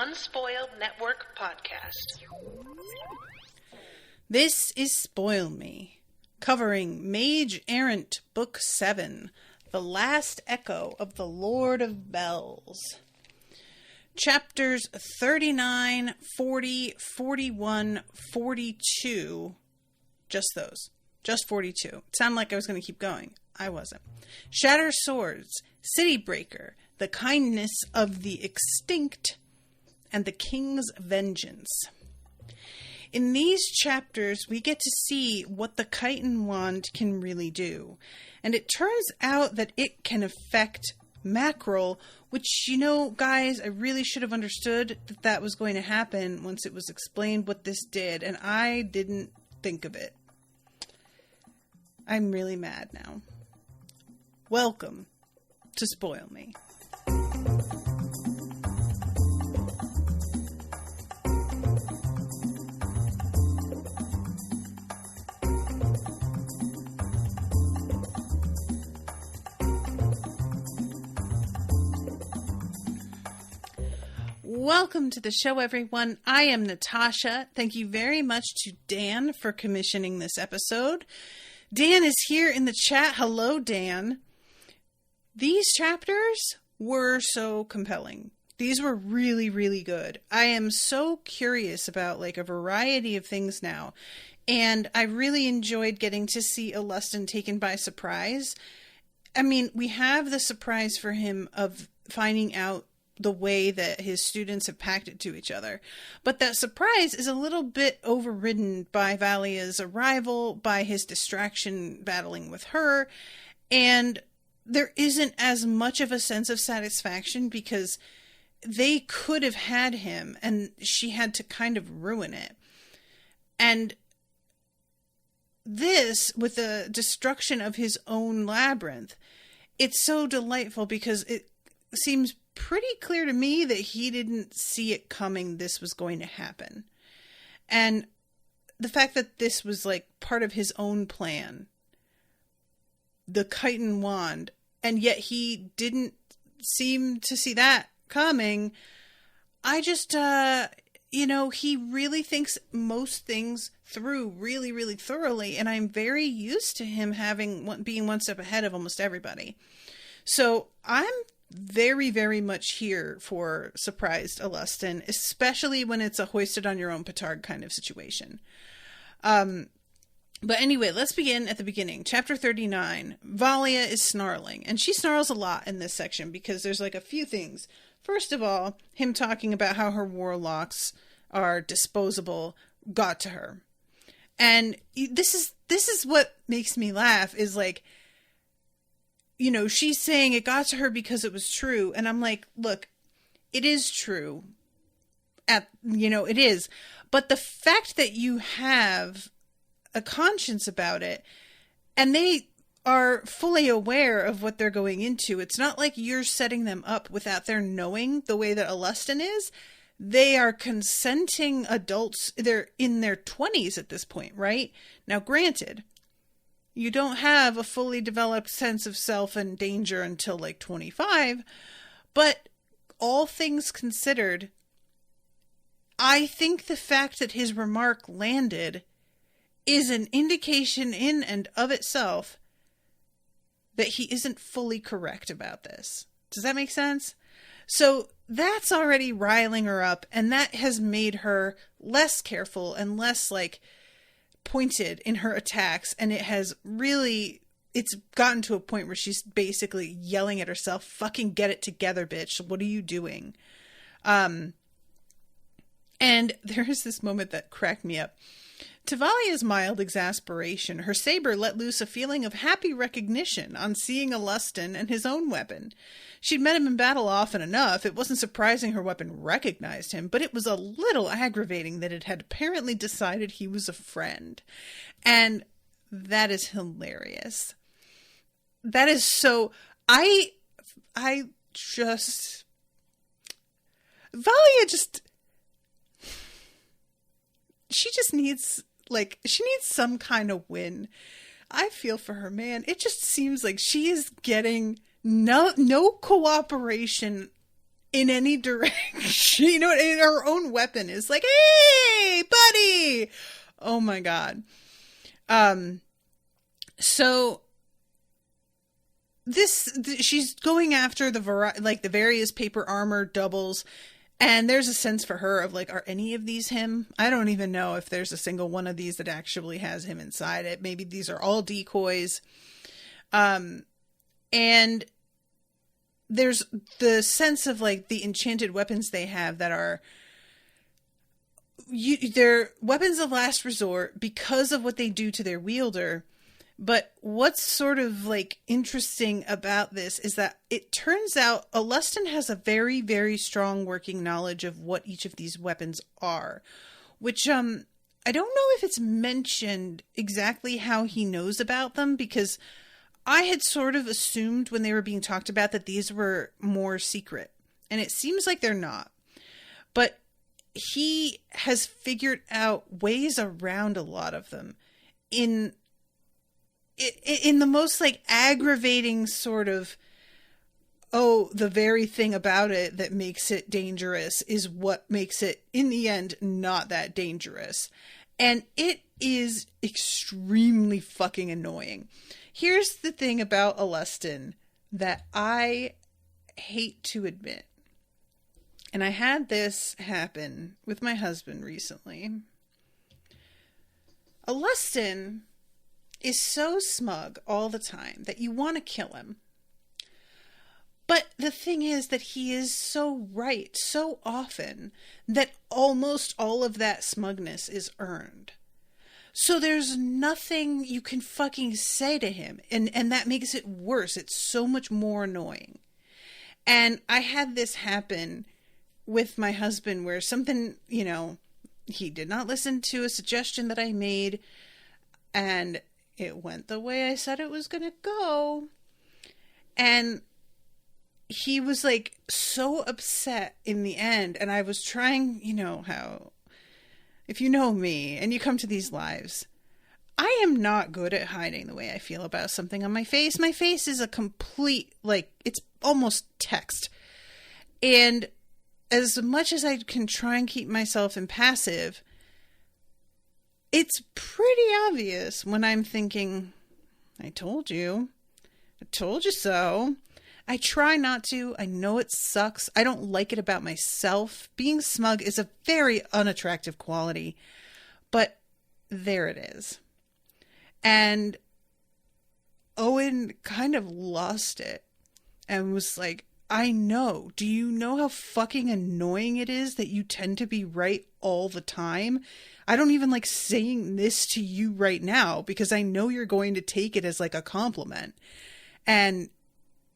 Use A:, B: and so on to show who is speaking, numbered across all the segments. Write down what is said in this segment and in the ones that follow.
A: Unspoiled Network podcast.
B: This is Spoil Me, covering Mage, Errant, Book 7, The Last Echo of the Lord of Bells. Chapters 39, 40, 41, 42. Just those. Just 42. It sounded like I was going to keep going. I wasn't. Shatter Swords, City Breaker, The Kindness of the Extinct, and The King's Vengeance. In these chapters, we get to see what the Chitin Wand can really do. And it turns out that it can affect Mackerel, which, you know, guys, I really should have understood that that was going to happen once it was explained what this did, and I didn't think of it. I'm really mad now. Welcome to Spoil Me. Welcome to the show, everyone. I am Natasha. Thank you very much to Dan for commissioning this episode. Dan is here in the chat. Hello, Dan. These chapters were so compelling. These were really, really good. I am so curious about like a variety of things now. And I really enjoyed getting to see Alustin taken by surprise. I mean, we have the surprise for him of finding out the way that his students have packed it to each other. But that surprise is a little bit overridden by Valia's arrival, by his distraction battling with her, and there isn't as much of a sense of satisfaction because they could have had him and she had to kind of ruin it. And this, with the destruction of his own labyrinth, it's so delightful because it seems pretty clear to me that he didn't see it coming this was going to happen. And the fact that this was like part of his own plan, the Chitin Wand, and yet he didn't seem to see that coming. I just, he really thinks most things through really, really thoroughly. And I'm very used to him being one step ahead of almost everybody. So I'm very, very much here for surprised Alustin, especially when it's a hoisted on your own petard kind of situation. But anyway, let's begin at the beginning. Chapter 39, Valia is snarling, and she snarls a lot in this section because there's like a few things. First of all, him talking about how her warlocks are disposable got to her. And this is what makes me laugh is like, you know, she's saying it got to her because it was true. And I'm like, look, it is true. It is. But the fact that you have a conscience about it and they are fully aware of what they're going into, it's not like you're setting them up without their knowing the way that Alustin is. They are consenting adults. They're in their 20s at this point, right? Now, granted, you don't have a fully developed sense of self and danger until like 25, but all things considered, I think the fact that his remark landed is an indication in and of itself that he isn't fully correct about this. Does that make sense? So that's already riling her up, and that has made her less careful and less like pointed in her attacks, and it's gotten to a point where she's basically yelling at herself, fucking get it together, bitch. What are you doing? And there's this moment that cracked me up. To Valia's mild exasperation, her saber let loose a feeling of happy recognition on seeing Alustin and his own weapon. She'd met him in battle often enough. It wasn't surprising her weapon recognized him, but it was a little aggravating that it had apparently decided he was a friend. And that is hilarious. That is so... Valia just... She just needs... she needs some kind of win. I feel for her, man. It just seems like she is getting no cooperation in any direction. You know, and her own weapon is like, hey, buddy. Oh my God. So she's going after the various paper armor doubles, and there's a sense for her of like, are any of these him? I don't even know if there's a single one of these that actually has him inside it. Maybe these are all decoys. And there's the sense of like the enchanted weapons they have that are they're weapons of last resort because of what they do to their wielder. But what's sort of like interesting about this is that it turns out Alustin has a very, very strong working knowledge of what each of these weapons are, which I don't know if it's mentioned exactly how he knows about them, because I had sort of assumed when they were being talked about that these were more secret, and it seems like they're not. But he has figured out ways around a lot of them in the most like aggravating sort of, oh, the very thing about it that makes it dangerous is what makes it in the end not that dangerous. And it is extremely fucking annoying. Here's the thing about Alustin that I hate to admit. And I had this happen with my husband recently. Alustin is so smug all the time that you want to kill him. But the thing is that he is so right so often that almost all of that smugness is earned. So there's nothing you can fucking say to him. And that makes it worse. It's so much more annoying. And I had this happen with my husband where something, you know, he did not listen to a suggestion that I made. And it went the way I said it was going to go. And he was like so upset in the end. And I was trying, you know, how, if you know me and you come to these lives, I am not good at hiding the way I feel about something on my face. My face is a complete, like, it's almost text. And as much as I can try and keep myself impassive, it's pretty obvious when I'm thinking, I told you so. I try not to. I know it sucks. I don't like it about myself. Being smug is a very unattractive quality, but there it is. And Owen kind of lost it and was like, I know. Do you know how fucking annoying it is that you tend to be right all the time? I don't even like saying this to you right now because I know you're going to take it as like a compliment. And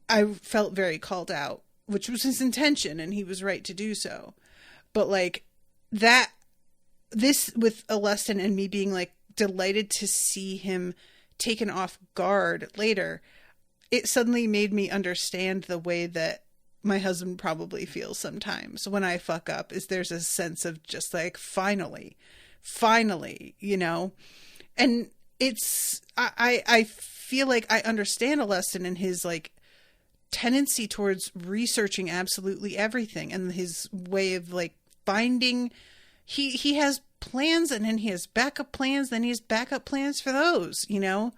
B: I felt very called out, which was his intention, and he was right to do so. But like this with Alustin and me being like delighted to see him taken off guard later, it suddenly made me understand the way that my husband probably feels sometimes when I fuck up. Is there's a sense of just like, finally, you know? And it's, I feel like I understand Alustin and his like tendency towards researching absolutely everything, and his way of like finding, he has plans, and then he has backup plans, then he has backup plans for those, you know?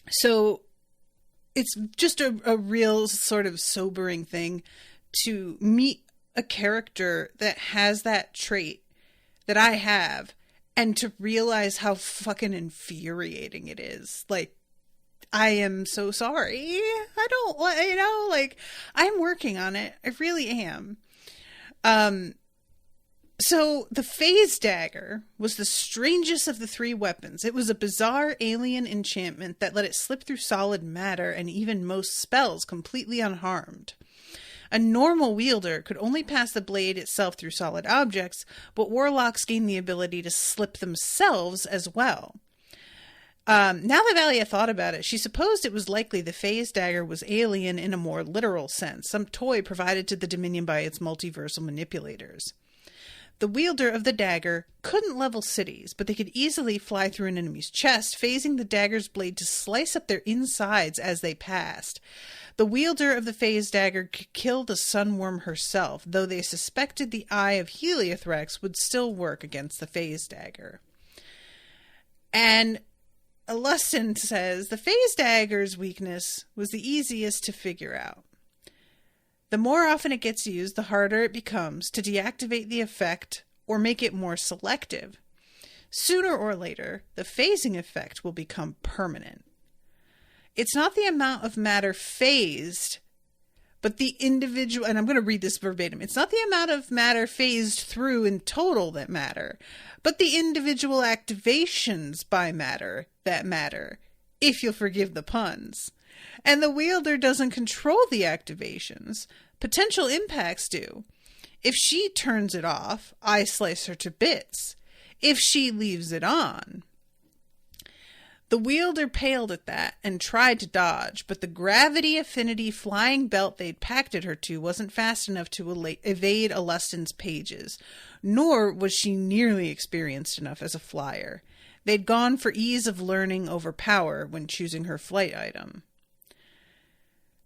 B: So it's just a real sort of sobering thing to meet a character that has that trait that I have, and to realize how fucking infuriating it is. Like, I am so sorry. I don't, you know, like, I'm working on it. I really am. So the phase dagger was the strangest of the three weapons. It was a bizarre alien enchantment that let it slip through solid matter and even most spells completely unharmed. A normal wielder could only pass the blade itself through solid objects, but warlocks gained the ability to slip themselves as well. Now that Valia thought about it, she supposed it was likely the phase dagger was alien in a more literal sense, some toy provided to the Dominion by its multiversal manipulators. The wielder of the dagger couldn't level cities, but they could easily fly through an enemy's chest, phasing the dagger's blade to slice up their insides as they passed. The wielder of the phase dagger could kill the sunworm herself, though they suspected the eye of Heliothrax would still work against the phase dagger. And Lustin says the phase dagger's weakness was the easiest to figure out. The more often it gets used, the harder it becomes to deactivate the effect or make it more selective. Sooner or later, the phasing effect will become permanent. It's not the amount of matter phased, but the individual, and I'm going to read this verbatim, it's not the amount of matter phased through in total that matter, but the individual activations by matter that matter, if you'll forgive the puns. And the wielder doesn't control the activations. Potential impacts do. If she turns it off, I slice her to bits. If she leaves it on. The wielder paled at that and tried to dodge, but the gravity affinity flying belt they'd pacted her to wasn't fast enough to evade Alustin's pages, nor was she nearly experienced enough as a flyer. They'd gone for ease of learning over power when choosing her flight item.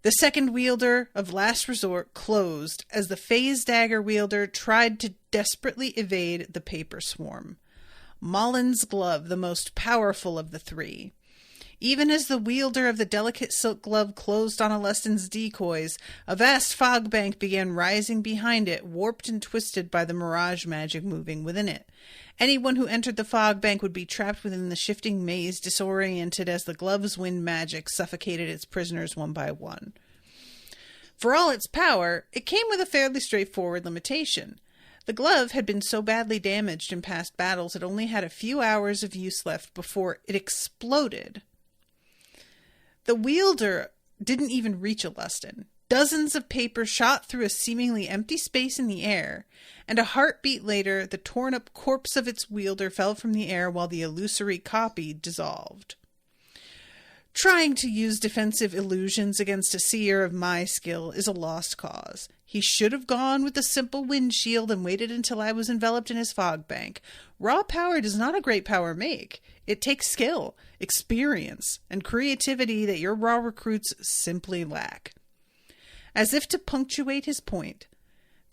B: The second wielder of last resort closed as the phase dagger wielder tried to desperately evade the paper swarm. Malin's glove, the most powerful of the three. Even as the wielder of the delicate silk glove closed on Alustin's decoys, a vast fog bank began rising behind it, warped and twisted by the mirage magic moving within it. Anyone who entered the fog bank would be trapped within the shifting maze, disoriented as the glove's wind magic suffocated its prisoners one by one. For all its power, it came with a fairly straightforward limitation. The glove had been so badly damaged in past battles it only had a few hours of use left before it exploded. The wielder didn't even reach Alustin. Dozens of papers shot through a seemingly empty space in the air, and a heartbeat later, the torn-up corpse of its wielder fell from the air while the illusory copy dissolved. Trying to use defensive illusions against a seer of my skill is a lost cause. He should have gone with the simple windshield and waited until I was enveloped in his fog bank. Raw power does not a great power make. It takes skill, experience, and creativity that your raw recruits simply lack. As if to punctuate his point,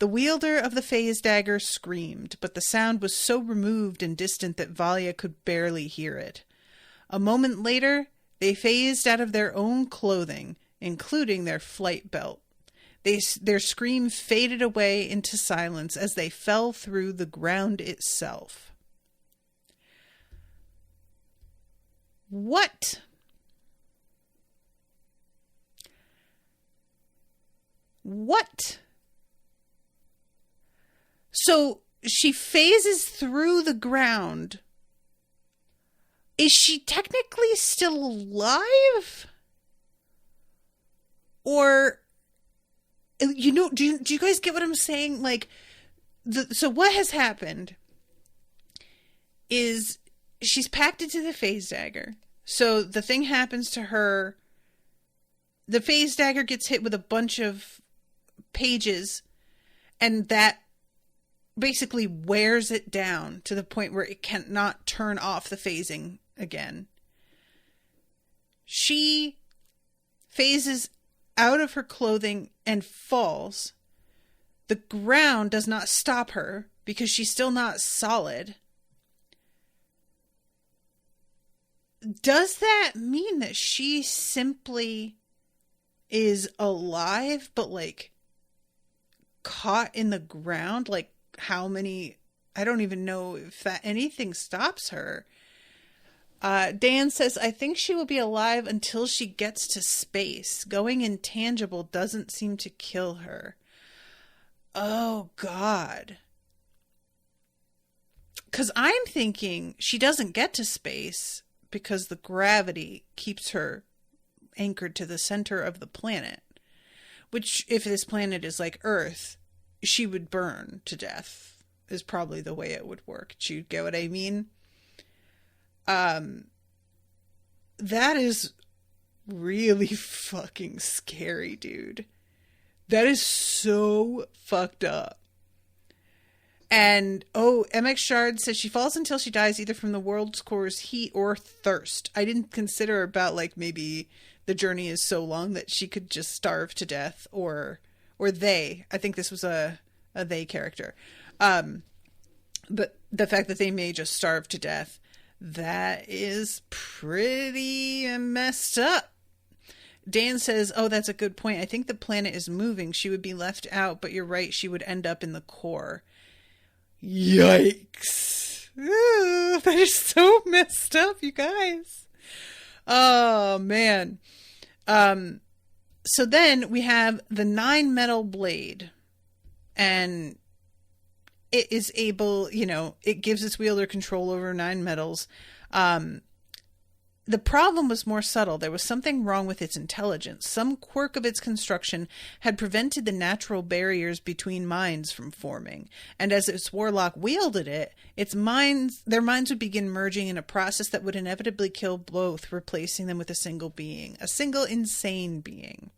B: the wielder of the phase dagger screamed, but the sound was so removed and distant that Valia could barely hear it. A moment later, they phased out of their own clothing, including their flight belt. Their scream faded away into silence as they fell through the ground itself. What? What? So she phases through the ground. Is she technically still alive? Or, you know, do you guys get what I'm saying? Like, so what has happened is she's packed into the phase dagger. So the thing happens to her. The phase dagger gets hit with a bunch of pages, and that basically wears it down to the point where it cannot turn off the phasing again. She phases out of her clothing and falls. The ground does not stop her because she's still not solid. Does that mean that she simply is alive, but like caught in the ground? Like, how many? I don't even know if that anything stops her. Dan says, I think she will be alive until she gets to space. Going intangible doesn't seem to kill her. Oh, God. Because I'm thinking she doesn't get to space because the gravity keeps her anchored to the center of the planet. Which, if this planet is like Earth, she would burn to death, is probably the way it would work. Do you get what I mean? That is really fucking scary, dude. That is so fucked up. And, MX Shard says she falls until she dies either from the world's core's heat or thirst. I didn't consider about, like, maybe the journey is so long that she could just starve to death, or they. I think this was a they character. But the fact that they may just starve to death, that is pretty messed up. Dan says, that's a good point. I think the planet is moving. She would be left out, but you're right. She would end up in the core. Yikes. Ooh, that is so messed up, you guys. Oh, man. So then we have the 9 metal blade, and it is able, it gives its wielder control over 9 metals. The problem was more subtle. There was something wrong with its intelligence. Some quirk of its construction had prevented the natural barriers between minds from forming. And as its warlock wielded it, their minds would begin merging in a process that would inevitably kill both, replacing them with a single being. A single insane being.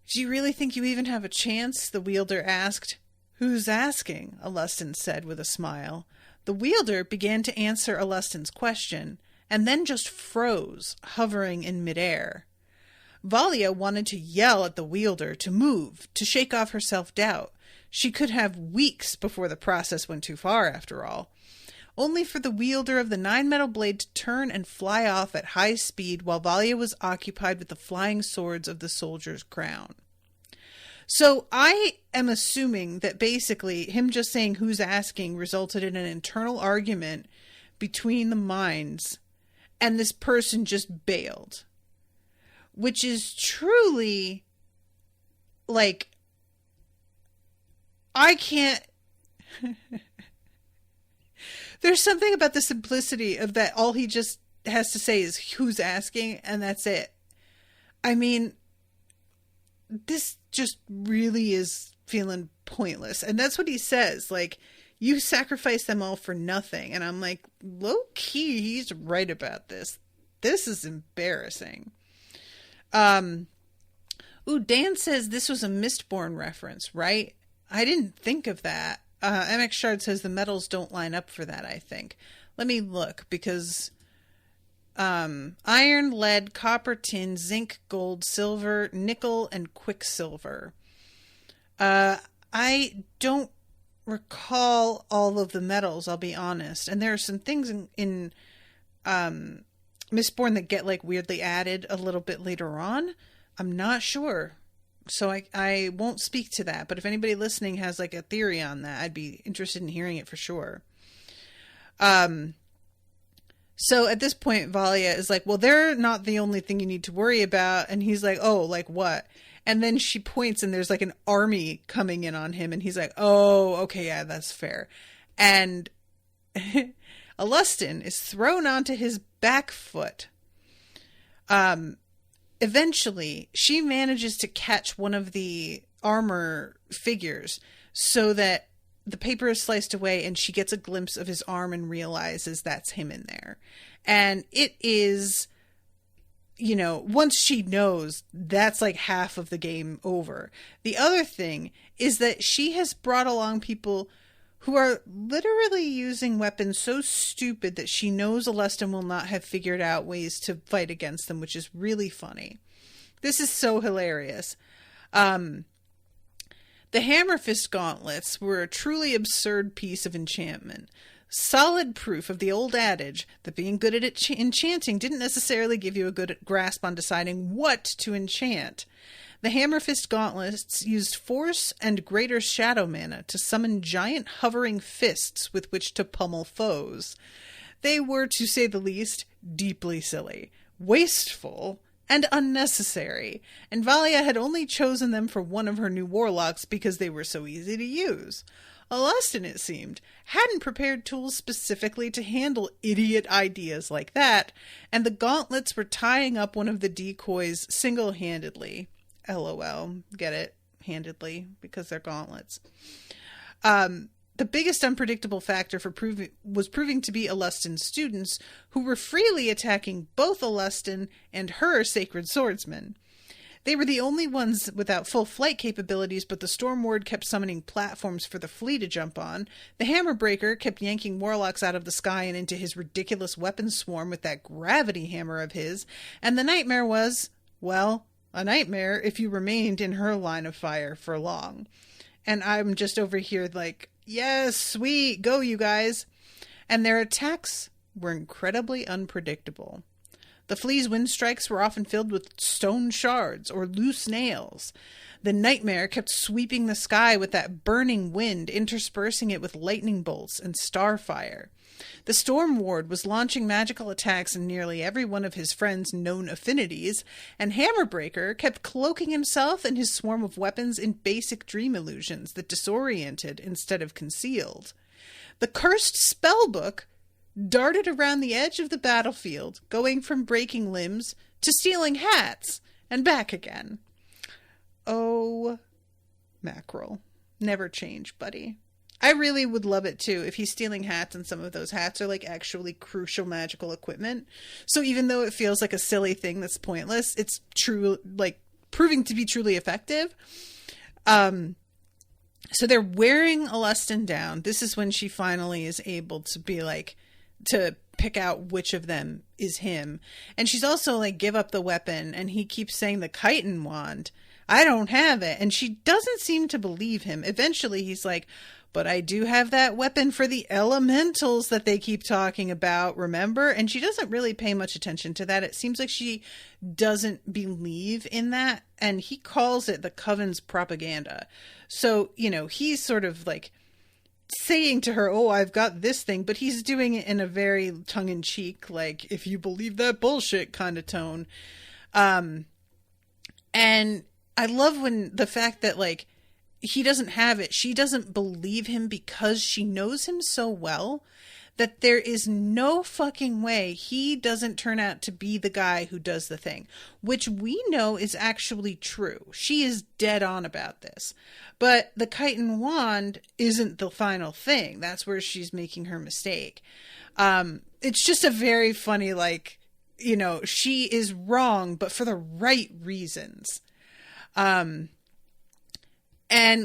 B: Do you really think you even have a chance? The wielder asked. Who's asking? Alustin said with a smile. The wielder began to answer Alustin's question, and then just froze, hovering in midair. Valia wanted to yell at the wielder to move, to shake off her self-doubt. She could have weeks before the process went too far, after all. Only for the wielder of the 9 metal blade to turn and fly off at high speed while Valia was occupied with the flying swords of the soldier's crown. So I am assuming that basically him just saying who's asking resulted in an internal argument between the minds, and this person just bailed. Which is truly, like, I can't... There's something about the simplicity of that all he just has to say is who's asking, and that's it. I mean, this just really is feeling pointless. And that's what he says, like, you sacrifice them all for nothing. And I'm like, low-key, he's right about this. This is embarrassing. Dan says this was a Mistborn reference, right? I didn't think of that. MX Shard says the metals don't line up for that, I think. Let me look, because iron, lead, copper, tin, zinc, gold, silver, nickel, and quicksilver. I don't recall all of the metals, I'll be honest. And there are some things in Mistborn that get like weirdly added a little bit later on. I'm not sure. So I won't speak to that. But if anybody listening has like a theory on that, I'd be interested in hearing it for sure. So at this point, Valia is like, well, they're not the only thing you need to worry about. And he's like, oh, like what? And then she points and there's like an army coming in on him. And he's like, oh, okay, yeah, that's fair. And Alustin is thrown onto his back foot. Eventually, she manages to catch one of the armor figures so that the paper is sliced away and she gets a glimpse of his arm and realizes that's him in there. And it is, you know, once she knows, that's like half of the game over. The other thing is that she has brought along people who are literally using weapons so stupid that she knows Alustin will not have figured out ways to fight against them, which is really funny. This is so hilarious. The Hammer Fist gauntlets were a truly absurd piece of enchantment. Solid proof of the old adage that being good at enchanting didn't necessarily give you a good grasp on deciding what to enchant. The Hammer Fist gauntlets used force and greater shadow mana to summon giant hovering fists with which to pummel foes. They were, to say the least, deeply silly, wasteful, and unnecessary, and Valia had only chosen them for one of her new warlocks because they were so easy to use. Alustin, it seemed, hadn't prepared tools specifically to handle idiot ideas like that, and the gauntlets were tying up one of the decoys single-handedly. LOL. Get it? Handedly, because they're gauntlets. The biggest unpredictable factor was proving to be Alustin's students, who were freely attacking both Alustin and her sacred swordsman. They were the only ones without full flight capabilities, but the Storm Ward kept summoning platforms for the Flea to jump on. The Hammerbreaker kept yanking warlocks out of the sky and into his ridiculous weapons swarm with that gravity hammer of his. And the Nightmare was, well, a nightmare if you remained in her line of fire for long. And I'm just over here like, yes, sweet, go you guys. And their attacks were incredibly unpredictable. The Flea's wind strikes were often filled with stone shards or loose nails. The Nightmare kept sweeping the sky with that burning wind, interspersing it with lightning bolts and starfire. The Storm Ward was launching magical attacks in nearly every one of his friends' known affinities, and Hammerbreaker kept cloaking himself and his swarm of weapons in basic dream illusions that disoriented instead of concealed. The cursed spellbook darted around the edge of the battlefield, going from breaking limbs to stealing hats and back again. Oh, Mackerel, never change, buddy. I really would love it too if he's stealing hats and some of those hats are like actually crucial magical equipment. So even though it feels like a silly thing that's pointless, it's true, like proving to be truly effective. So they're wearing Alustin down. This is when she finally is able to be like, to pick out which of them is him. And she's also like, give up the weapon. And he keeps saying the Chitin Wand. I don't have it. And she doesn't seem to believe him. Eventually he's like, but I do have that weapon for the elementals that they keep talking about, remember? And she doesn't really pay much attention to that. It seems like she doesn't believe in that. And he calls it the Coven's propaganda. So, you know, he's sort of like saying to her, oh, I've got this thing, but he's doing it in a very tongue-in-cheek, like, if you believe that bullshit kind of tone. And I love when the fact that, like, he doesn't have it. She doesn't believe him because she knows him so well that there is no fucking way he doesn't turn out to be the guy who does the thing, which we know is actually true. She is dead on about this. But the Chitin Wand isn't the final thing. That's where she's making her mistake. It's just a very funny, like, you know, she is wrong, but for the right reasons. And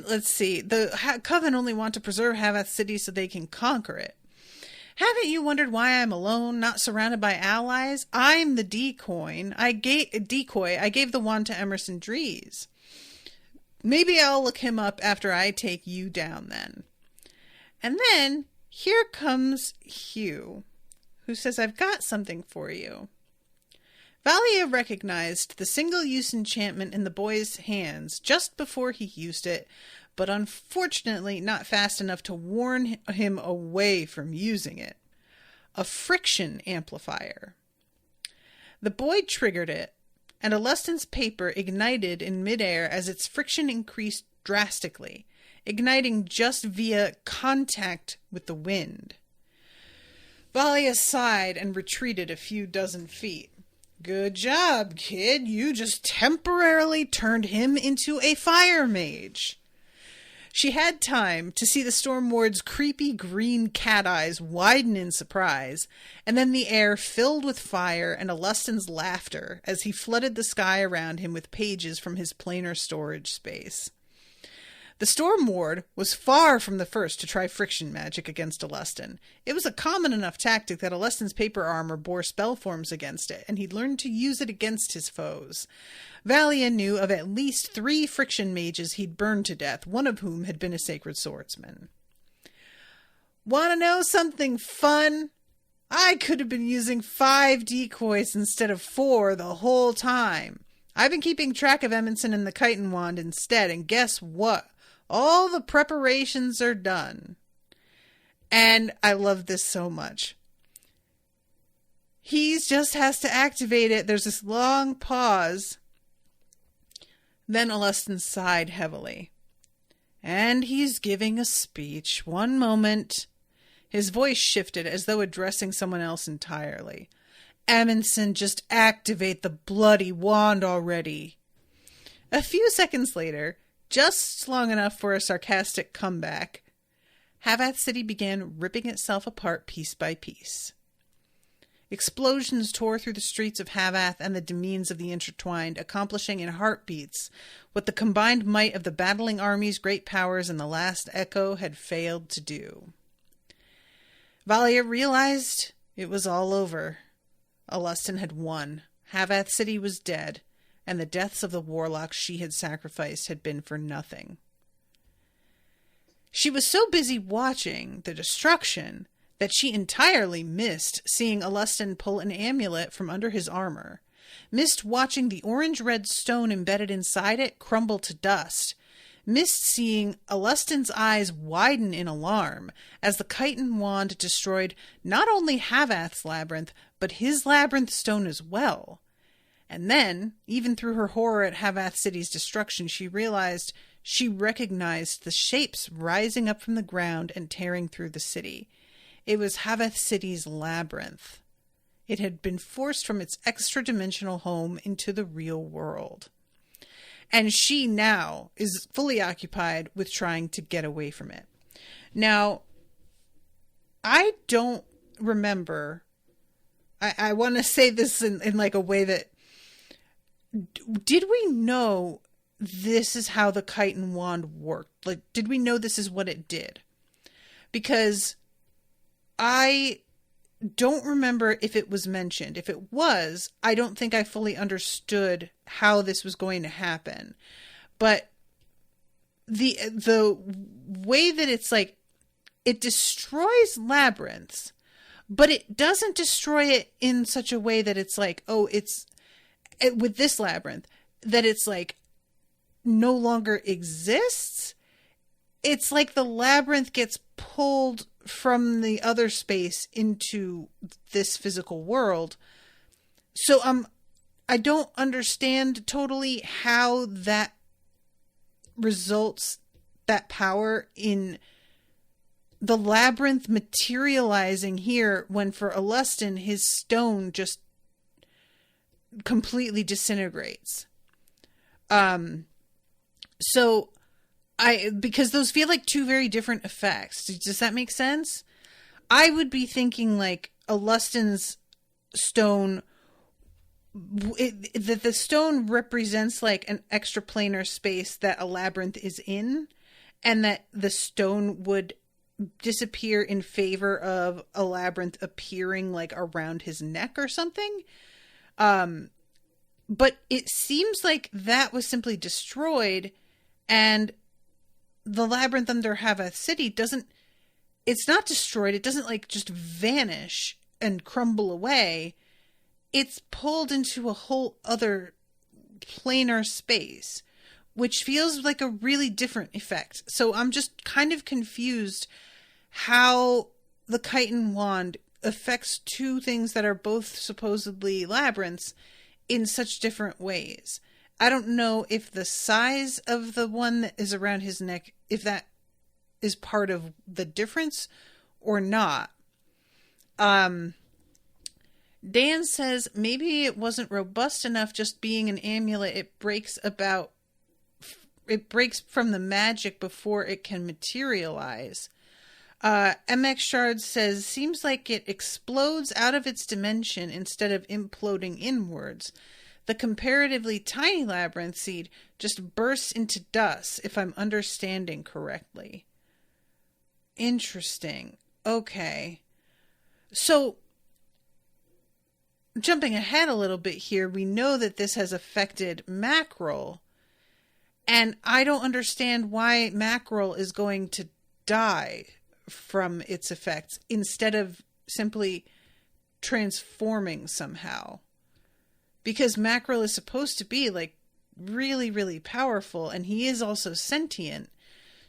B: let's see, the Coven only want to preserve Havath City so they can conquer it. Haven't you wondered why I'm alone, not surrounded by allies? I'm the decoy. I gave the wand to Emerson Dries. Maybe I'll look him up after I take you down then. And then here comes Hugh, who says, I've got something for you. Valia recognized the single-use enchantment in the boy's hands just before he used it, but unfortunately not fast enough to warn him away from using it. A friction amplifier. The boy triggered it, and Alustin's paper ignited in midair as its friction increased drastically, igniting just via contact with the wind. Valia sighed and retreated a few dozen feet. Good job, kid. You just temporarily turned him into a fire mage. She had time to see the Storm Ward's creepy green cat eyes widen in surprise, and then the air filled with fire and Alustin's laughter as he flooded the sky around him with pages from his planar storage space. The Storm Ward was far from the first to try friction magic against Alustin. It was a common enough tactic that Alustin's paper armor bore spell forms against it, and he'd learned to use it against his foes. Valia knew of at least 3 friction mages he'd burned to death, one of whom had been a sacred swordsman. Want to know something fun? I could have been using 5 decoys instead of 4 the whole time. I've been keeping track of Edmondson and the Chitin Wand instead, and guess what? All the preparations are done. And I love this so much. He just has to activate it. There's this long pause. Then Alustin sighed heavily. And he's giving a speech. One moment. His voice shifted as though addressing someone else entirely. Amundsen, just activate the bloody wand already. A few seconds later, just long enough for a sarcastic comeback, Havath City began ripping itself apart piece by piece. Explosions tore through the streets of Havath and the demesnes of the Intertwined, accomplishing in heartbeats what the combined might of the battling armies, great powers, and the last echo had failed to do. Valia realized it was all over. Alustin had won. Havath City was dead, and the deaths of the warlocks she had sacrificed had been for nothing. She was so busy watching the destruction that she entirely missed seeing Alustin pull an amulet from under his armor, missed watching the orange-red stone embedded inside it crumble to dust, missed seeing Alustin's eyes widen in alarm as the Chitin Wand destroyed not only Havath's labyrinth, but his labyrinth stone as well. And then, even through her horror at Havath City's destruction, she recognized the shapes rising up from the ground and tearing through the city. It was Havath City's labyrinth. It had been forced from its extra-dimensional home into the real world. And she now is fully occupied with trying to get away from it. Now, I don't remember. I want to say this in like a way that, did we know this is how the Chitin Wand worked? Like, did we know this is what it did? Because I don't remember if it was mentioned. If it was, I don't think I fully understood how this was going to happen. But the way that it's like, it destroys labyrinths, but it doesn't destroy it in such a way that it's like, with this labyrinth, that it's like no longer exists. It's like the labyrinth gets pulled from the other space into this physical world. So I don't understand totally how that results, that power in the labyrinth materializing here, when for Alustin his stone just completely disintegrates. So because those feel like two very different effects. Does that make sense? I would be thinking like Alustin's stone, that the stone represents like an extraplanar space that a labyrinth is in, and that the stone would disappear in favor of a labyrinth appearing like around his neck or something. But it seems like that was simply destroyed, and the labyrinth under Havath City it's not destroyed. It doesn't like just vanish and crumble away. It's pulled into a whole other planar space, which feels like a really different effect. So I'm just kind of confused how the Chitin Wand affects two things that are both supposedly labyrinths in such different ways. I don't know if the size of the one that is around his neck, if that is part of the difference or not. Dan says maybe it wasn't robust enough just being an amulet. It breaks from the magic before it can materialize. MX Shard says, seems like it explodes out of its dimension instead of imploding inwards. The comparatively tiny labyrinth seed just bursts into dust, if I'm understanding correctly. Interesting. Okay. So, jumping ahead a little bit here, we know that this has affected Mackerel, and I don't understand why Mackerel is going to die from its effects instead of simply transforming somehow. Because Mackerel is supposed to be like really, really powerful, and he is also sentient.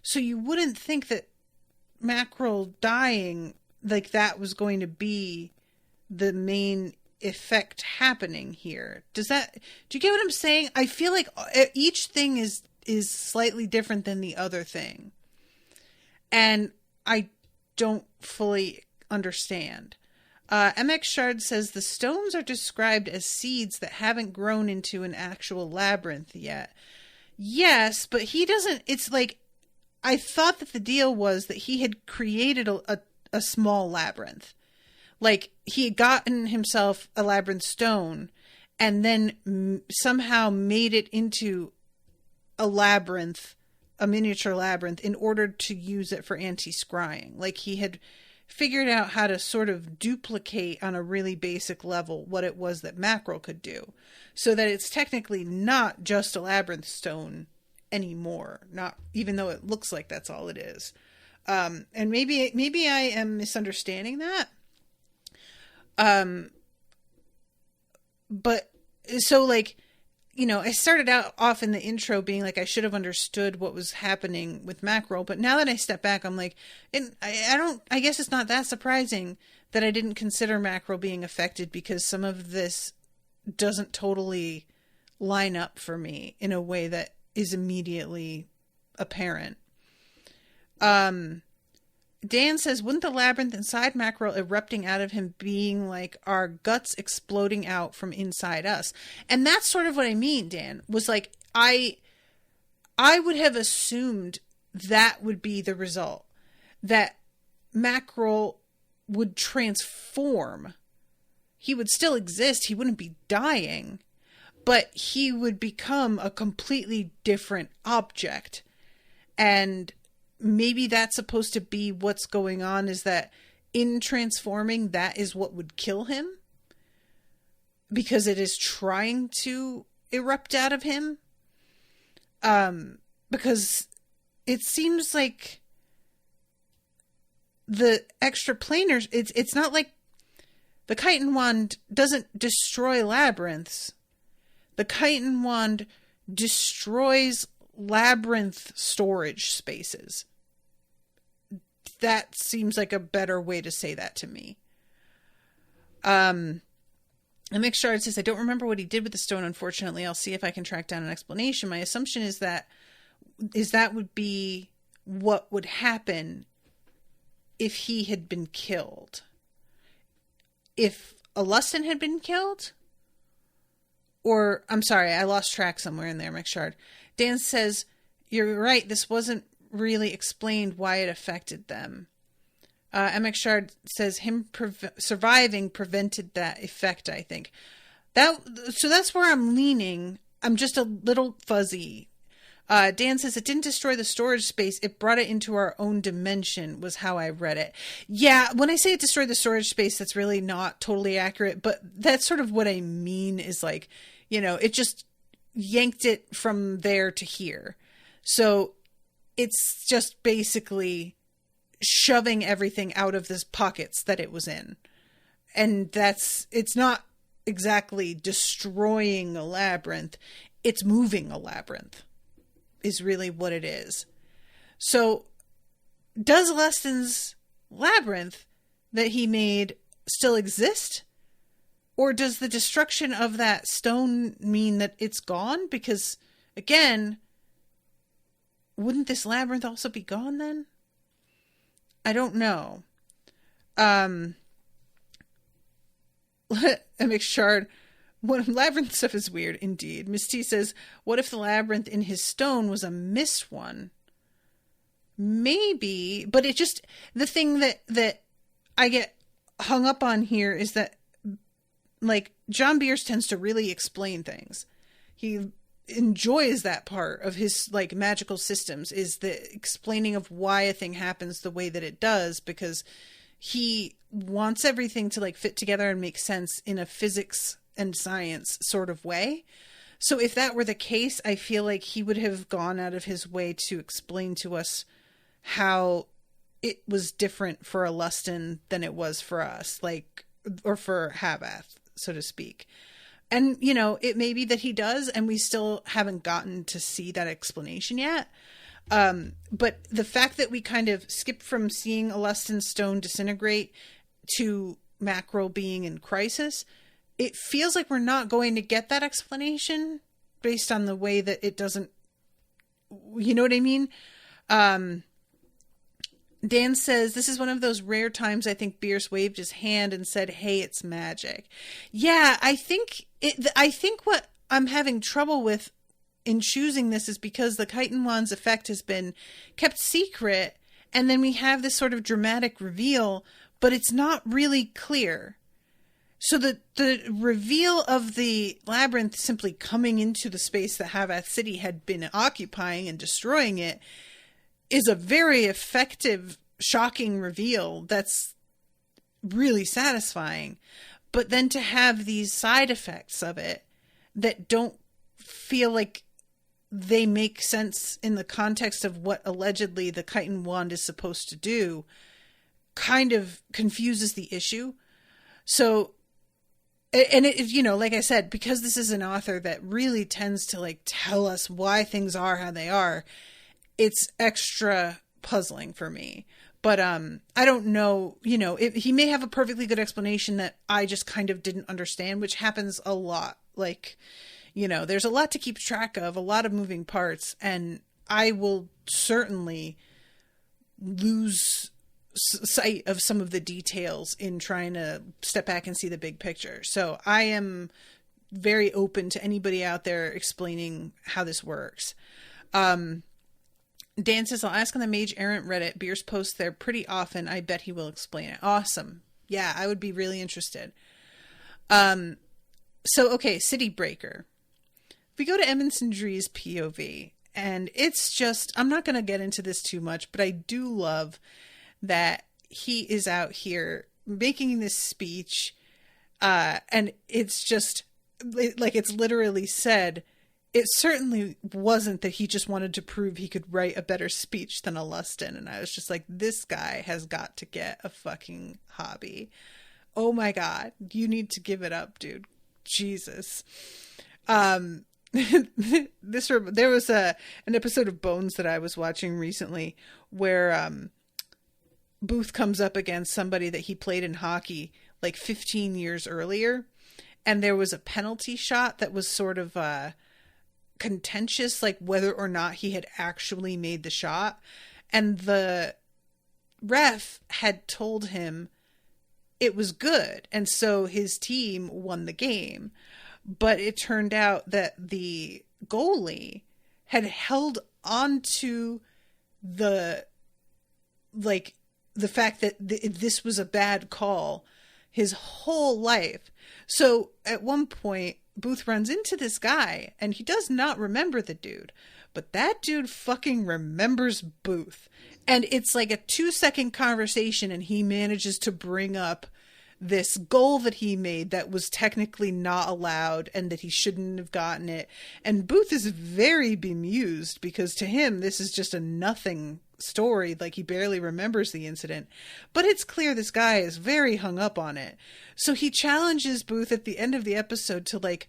B: So you wouldn't think that Mackerel dying like that was going to be the main effect happening here. Do you get what I'm saying? I feel like each thing is slightly different than the other thing. And I don't fully understand. MX Shard says the stones are described as seeds that haven't grown into an actual labyrinth yet. Yes, but he doesn't. It's like, I thought that the deal was that he had created a small labyrinth. Like, he had gotten himself a labyrinth stone and then somehow made it into a labyrinth, a miniature labyrinth, in order to use it for anti-scrying. Like, he had figured out how to sort of duplicate on a really basic level what it was that Mackerel could do, so that it's technically not just a labyrinth stone anymore, not even though it looks like that's all it is. And maybe I am misunderstanding that. But so, like, you know, I started out off in the intro being like, I should have understood what was happening with Mackerel. But now that I step back, I'm like, I guess it's not that surprising that I didn't consider Mackerel being affected, because some of this doesn't totally line up for me in a way that is immediately apparent. Dan says, wouldn't the labyrinth inside Mackerel erupting out of him being like our guts exploding out from inside us? And that's sort of what I mean, Dan, was like, I would have assumed that would be the result, that Mackerel would transform. He would still exist. He wouldn't be dying, but he would become a completely different object. And maybe that's supposed to be what's going on, is that in transforming, that is what would kill him, because it is trying to erupt out of him. Because it seems like the extraplaners, it's not like the Chitin Wand doesn't destroy labyrinths. The Chitin Wand destroys labyrinth storage spaces. That seems like a better way to say that to me. And McShard says, I don't remember what he did with the stone, unfortunately. I'll see if I can track down an explanation. My assumption is that would be what would happen if he had been killed. If Alustin had been killed? Or, I'm sorry, I lost track somewhere in there, McShard. Dan says, you're right, this wasn't really explained why it affected them. McShard says him surviving prevented that effect, I think. So that's where I'm leaning. I'm just a little fuzzy. Dan says it didn't destroy the storage space. It brought it into our own dimension, was how I read it. Yeah, when I say it destroyed the storage space, that's really not totally accurate. But that's sort of what I mean, is like, you know, it just yanked it from there to here. So it's just basically shoving everything out of the pockets that it was in. And it's not exactly destroying a labyrinth. It's moving a labyrinth, is really what it is. So does Alustin's labyrinth that he made still exist? Or does the destruction of that stone mean that it's gone? Because, again, wouldn't this labyrinth also be gone then? I don't know. McShard, labyrinth stuff is weird, indeed. Miss T says, what if the labyrinth in his stone was a missed one? Maybe, but it just, the thing that I get hung up on here is that, like, John Bierce tends to really explain things. He enjoys that part of his, like, magical systems, is the explaining of why a thing happens the way that it does, because he wants everything to, like, fit together and make sense in a physics and science sort of way. So if that were the case, I feel like he would have gone out of his way to explain to us how it was different for Alustin than it was for us, like, or for Havath, so to speak. And, you know, it may be that he does, and we still haven't gotten to see that explanation yet. But the fact that we kind of skipped from seeing Alustin's stone disintegrate to Mackerel being in crisis, it feels like we're not going to get that explanation based on the way that it doesn't, you know what I mean? Dan says, this is one of those rare times I think Bierce waved his hand and said, hey, it's magic. Yeah, I think what I'm having trouble with in choosing this is because the Chitin Wand's effect has been kept secret, and then we have this sort of dramatic reveal but it's not really clear. So the reveal of the labyrinth simply coming into the space that Havath City had been occupying and destroying it is a very effective, shocking reveal that's really satisfying. But then to have these side effects of it that don't feel like they make sense in the context of what allegedly the Chitin Wand is supposed to do kind of confuses the issue. So, and it, you know, like I said, because this is an author that really tends to like tell us why things are how they are, it's extra puzzling for me. But I don't know, you know, he may have a perfectly good explanation that I just kind of didn't understand, which happens a lot. Like, you know, there's a lot to keep track of, a lot of moving parts, and I will certainly lose sight of some of the details in trying to step back and see the big picture. So I am very open to anybody out there explaining how this works. Dan says, I'll ask on the Mage Errant Reddit. Beers posts there pretty often. I bet he will explain it. Awesome. Yeah, I would be really interested. So, okay, City Breaker. We go to Edmondson Dree's POV, and it's just, I'm not going to get into this too much, but I do love that he is out here making this speech, and it's just, like, it's literally said, it certainly wasn't that he just wanted to prove he could write a better speech than Alustin. And I was just like, this guy has got to get a fucking hobby. Oh my God. You need to give it up, dude. Jesus. There was an episode of Bones that I was watching recently where Booth comes up against somebody that he played in hockey like 15 years earlier. And there was a penalty shot that was sort of contentious, like whether or not he had actually made the shot, and the ref had told him it was good, and so his team won the game. But it turned out that the goalie had held on to the fact that this was a bad call his whole life. So at one point Booth runs into this guy, and he does not remember the dude, but that dude fucking remembers Booth. And it's like a 2-second conversation, and he manages to bring up this goal that he made that was technically not allowed and that he shouldn't have gotten it. And Booth is very bemused because to him, this is just a nothing story. Like, he barely remembers the incident, but it's clear this guy is very hung up on it. So he challenges Booth at the end of the episode to like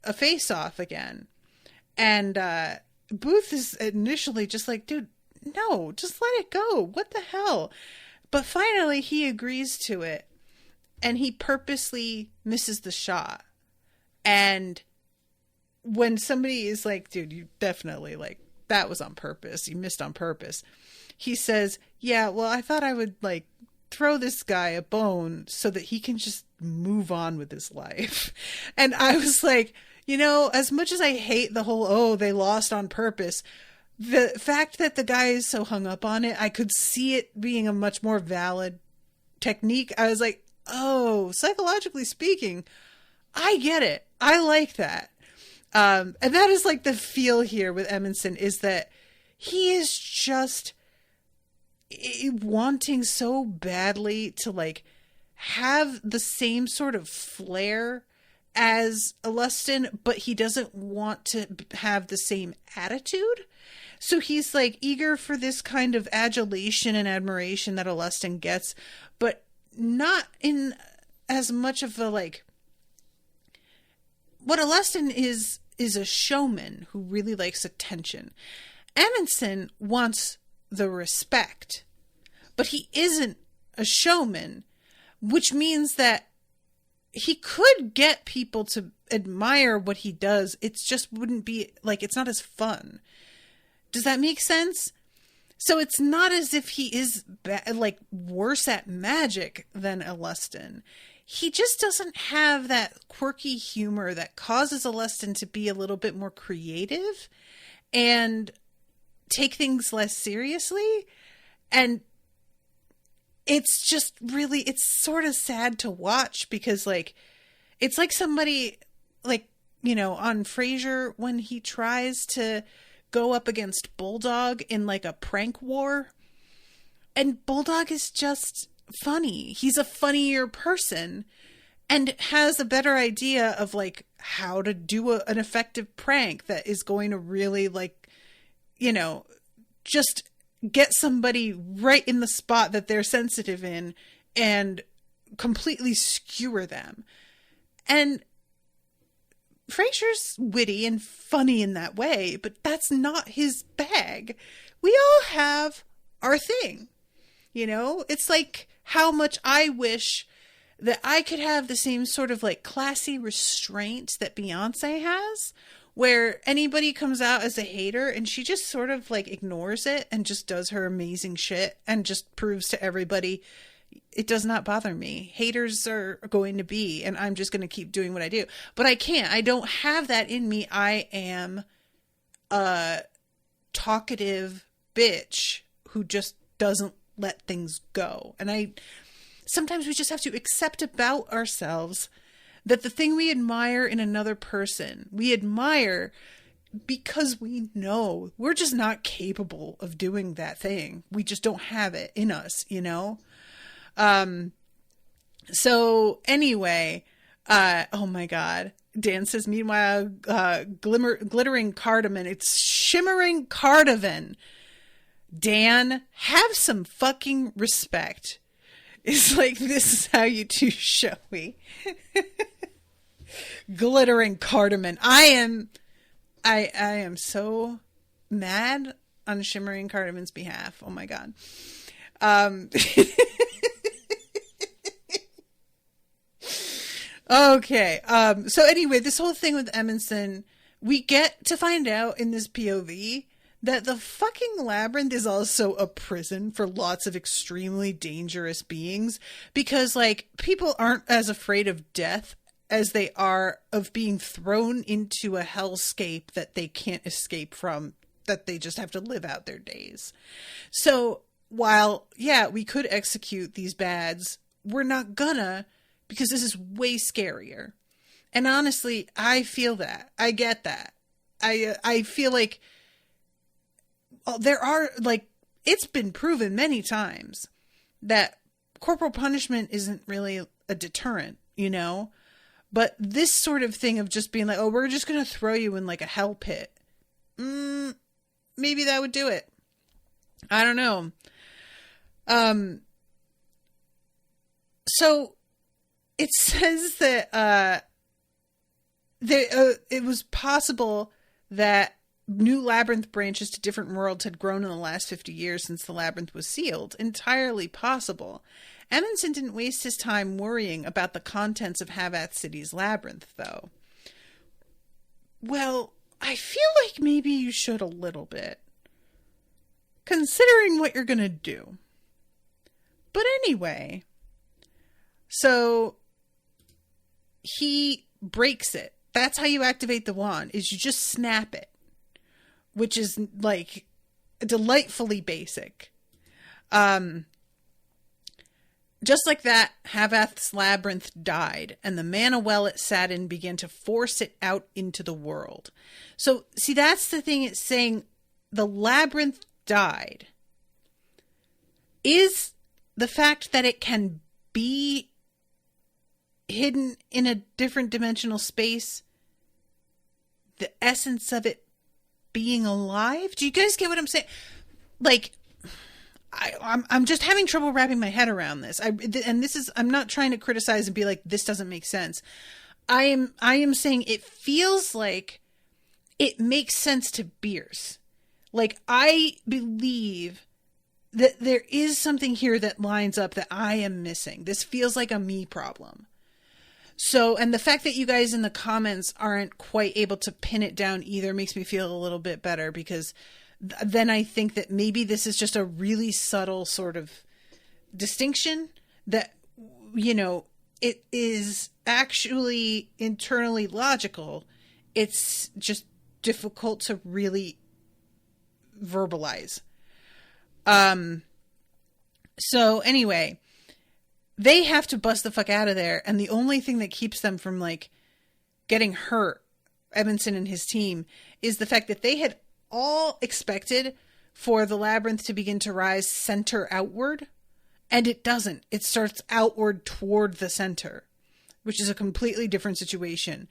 B: a face-off again. And Booth is initially just like, dude, no, just let it go. What the hell? But finally he agrees to it, and he purposely misses the shot. And when somebody is like, dude, you definitely, like, that was on purpose, you missed on purpose, he says, yeah, well, I thought I would like throw this guy a bone so that he can just move on with his life. And I was like, you know, as much as I hate the whole, oh, they lost on purpose, the fact that the guy is so hung up on it, I could see it being a much more valid technique. I was like, oh, psychologically speaking, I get it. I like that. And that is like the feel here with Edmondson, is that he is just wanting so badly to like have the same sort of flair as Alustin, but he doesn't want to have the same attitude. So he's like eager for this kind of adulation and admiration that Alustin gets, but not in as much of a like, what Alustin is a showman who really likes attention. Edmondson wants the respect, but he isn't a showman, which means that he could get people to admire what he does. It just wouldn't be like, it's not as fun. Does that make sense? So it's not as if he is like worse at magic than Alustin. He just doesn't have that quirky humor that causes Alustin to be a little bit more creative and take things less seriously. And it's just really, it's sort of sad to watch because, like, it's like somebody, like, you know, on Frasier when he tries to go up against Bulldog in, like, a prank war. And Bulldog is just funny. He's a funnier person and has a better idea of, like, how to do an effective prank that is going to really, like, you know, just get somebody right in the spot that they're sensitive in and completely skewer them. And Frasier's witty and funny in that way, but that's not his bag. We all have our thing. You know, it's like how much I wish that I could have the same sort of, like, classy restraint that Beyonce has, where anybody comes out as a hater and she just sort of, like, ignores it and just does her amazing shit and just proves to everybody it does not bother me. Haters are going to be, and I'm just going to keep doing what I do. But I can't. I don't have that in me. I am a talkative bitch who just doesn't let things go. And sometimes we just have to accept about ourselves that the thing we admire in another person, we admire because we know we're just not capable of doing that thing. We just don't have it in us, you know? So anyway, oh my God. Dan says, meanwhile, glittering cardamom. It's shimmering cardamom. Dan, have some fucking respect. It's like, this is how you do showy. Glittering cardamom. I am so mad on shimmering cardamon's behalf. Oh my God. Okay. So anyway, this whole thing with Edmondson, we get to find out in this POV that the fucking labyrinth is also a prison for lots of extremely dangerous beings, because, like, people aren't as afraid of death as they are of being thrown into a hellscape that they can't escape from, that they just have to live out their days. So while, yeah, we could execute these bads, we're not gonna, because this is way scarier. And honestly, I feel that. I get that. I feel like there are, like, it's been proven many times that corporal punishment isn't really a deterrent, you know? But this sort of thing of just being like, oh, we're just going to throw you in, like, a hell pit. Maybe that would do it. I don't know. So it says that it was possible that new labyrinth branches to different worlds had grown in the last 50 years since the labyrinth was sealed. Entirely possible. Edmondson didn't waste his time worrying about the contents of Havath City's labyrinth, though. Well, I feel like maybe you should a little bit, considering what you're gonna do. But anyway, so he breaks it. That's how you activate the wand, is you just snap it, which is, like, delightfully basic. Just like that, Havath's labyrinth died, and the mana well it sat in began to force it out into the world. So, see, that's the thing it's saying. The labyrinth died. Is the fact that it can be hidden in a different dimensional space the essence of it being alive? Do you guys get what I'm saying? Like, I'm just having trouble wrapping my head around this. I'm not trying to criticize and be like, this doesn't make sense. I am saying it feels like it makes sense to Bierce. Like, I believe that there is something here that lines up that I am missing. This feels like a me problem. So, and the fact that you guys in the comments aren't quite able to pin it down either makes me feel a little bit better, because then I think that maybe this is just a really subtle sort of distinction that, you know, it is actually internally logical. It's just difficult to really verbalize. So anyway, they have to bust the fuck out of there. And the only thing that keeps them from like getting hurt, Edmondson and his team, is the fact that they had all expected for the labyrinth to begin to rise center outward. And it doesn't. It starts outward toward the center, which is a completely different situation.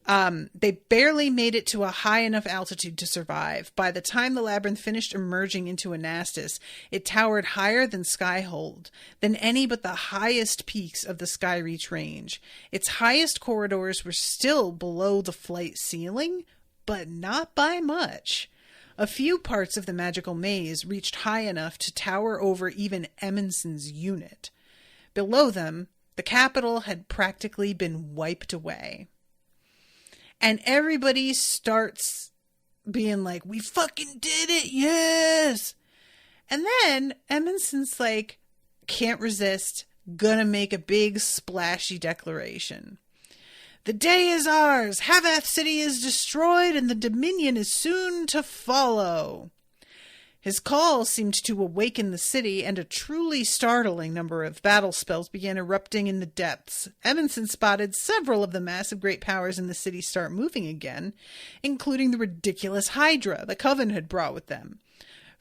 B: They barely made it to a high enough altitude to survive. By the time the labyrinth finished emerging into Anastas, it towered higher than Skyhold, than any but the highest peaks of the Skyreach range. Its highest corridors were still below the flight ceiling, but not by much. A few parts of the magical maze reached high enough to tower over even Emmonson's unit. Below them, the capital had practically been wiped away. And everybody starts being like, we fucking did it, yes! And then Emmonson's like, can't resist, gonna make a big splashy declaration. The day is ours, Havath City is destroyed, and the Dominion is soon to follow. His call seemed to awaken the city, and a truly startling number of battle spells began erupting in the depths. Edmondson spotted several of the massive great powers in the city start moving again, including the ridiculous Hydra the Coven had brought with them.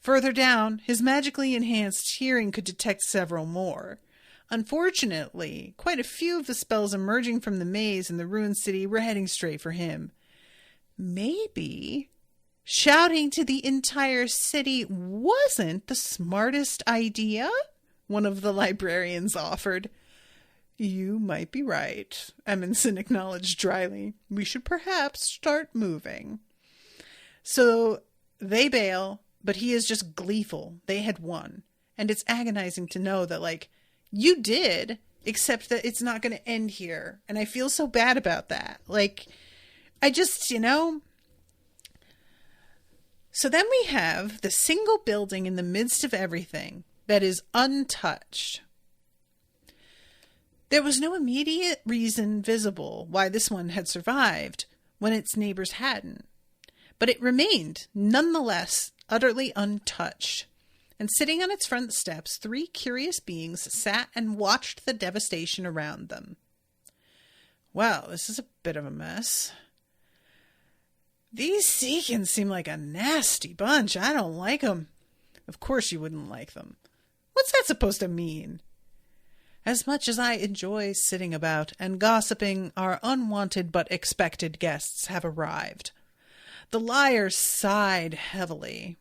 B: Further down, his magically enhanced hearing could detect several more. Unfortunately, quite a few of the spells emerging from the maze in the ruined city were heading straight for him. Maybe shouting to the entire city wasn't the smartest idea, one of the librarians offered. You might be right, Edmondson acknowledged dryly. We should perhaps start moving. So they bail, but he is just gleeful. They had won. And it's agonizing to know that, like, you did, except that it's not going to end here. And I feel so bad about that. Like, I just, So then we have the single building in the midst of everything that is untouched. There was no immediate reason visible why this one had survived when its neighbors hadn't, but it remained, nonetheless, utterly untouched. And sitting on its front steps, 3 curious beings sat and watched the devastation around them. Wow, this is a bit of a mess. These Seekins seem like a nasty bunch. I don't like them. Of course you wouldn't like them. What's that supposed to mean? As much as I enjoy sitting about and gossiping, our unwanted but expected guests have arrived. The liars sighed heavily.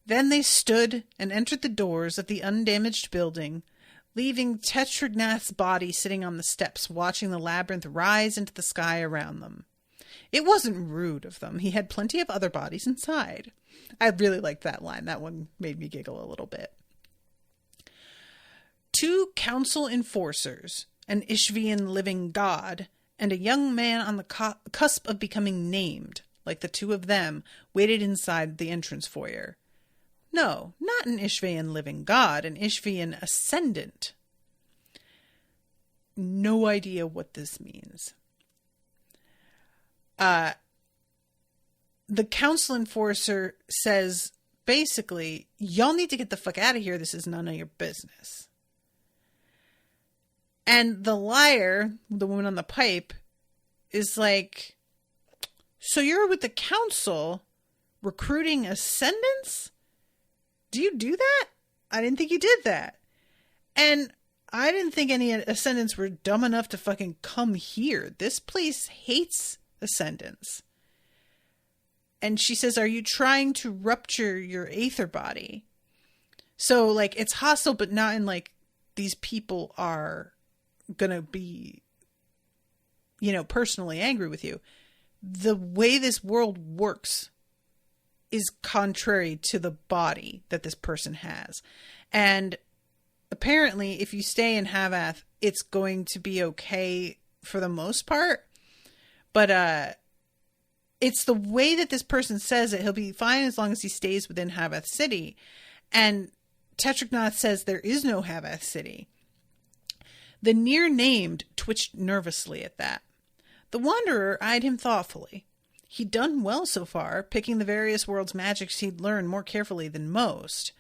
B: Then they stood and entered the doors of the undamaged building, leaving Tetragnath's body sitting on the steps watching the labyrinth rise into the sky around them. It wasn't rude of them. He had plenty of other bodies inside. I really liked that line. That one made me giggle a little bit. 2 council enforcers, an Ishvian living god, and a young man on the cusp of becoming named, like the 2 of them, waited inside the entrance foyer. No, not an Ishvian living god, an Ishvian ascendant. No idea what this means. The council enforcer says, basically, y'all need to get the fuck out of here. This is none of your business. And the liar, the woman on the pipe, is like, so you're with the council recruiting ascendants? Do you do that? I didn't think you did that. And I didn't think any ascendants were dumb enough to fucking come here. This place hates ascendants. And she says, are you trying to rupture your aether body? So, like, it's hostile, but not in, like, these people are gonna be, personally angry with you. The way this world works is contrary to the body that this person has. And apparently, if you stay in Havath, it's going to be okay for the most part. But it's the way that this person says it. He'll be fine as long as he stays within Havath City. And Tetragnath says there is no Havath City. The near-named twitched nervously at that. The Wanderer eyed him thoughtfully. He'd done well so far, picking the various world's magics he'd learned more carefully than most.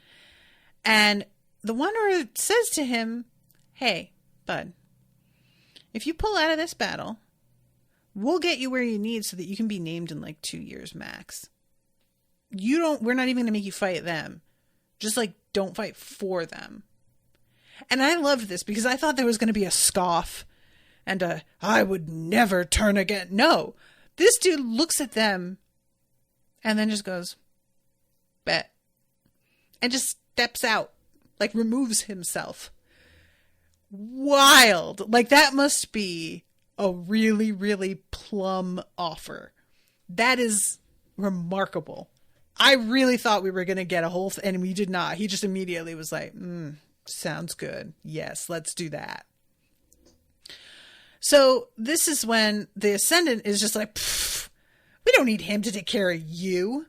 B: And the Wanderer says to him, hey, bud, if you pull out of this battle, we'll get you where you need so that you can be named in like 2 years max. We're not even going to make you fight them. Just like, don't fight for them. And I loved this because I thought there was going to be a scoff and I would never turn again. No, this dude looks at them and then just goes, bet. And just steps out, like removes himself. Wild. Like that must be a really, really plum offer. That is remarkable. I really thought we were going to get a whole and we did not. He just immediately was like, sounds good. Yes, let's do that. So this is when the Ascendant is just like, we don't need him to take care of you.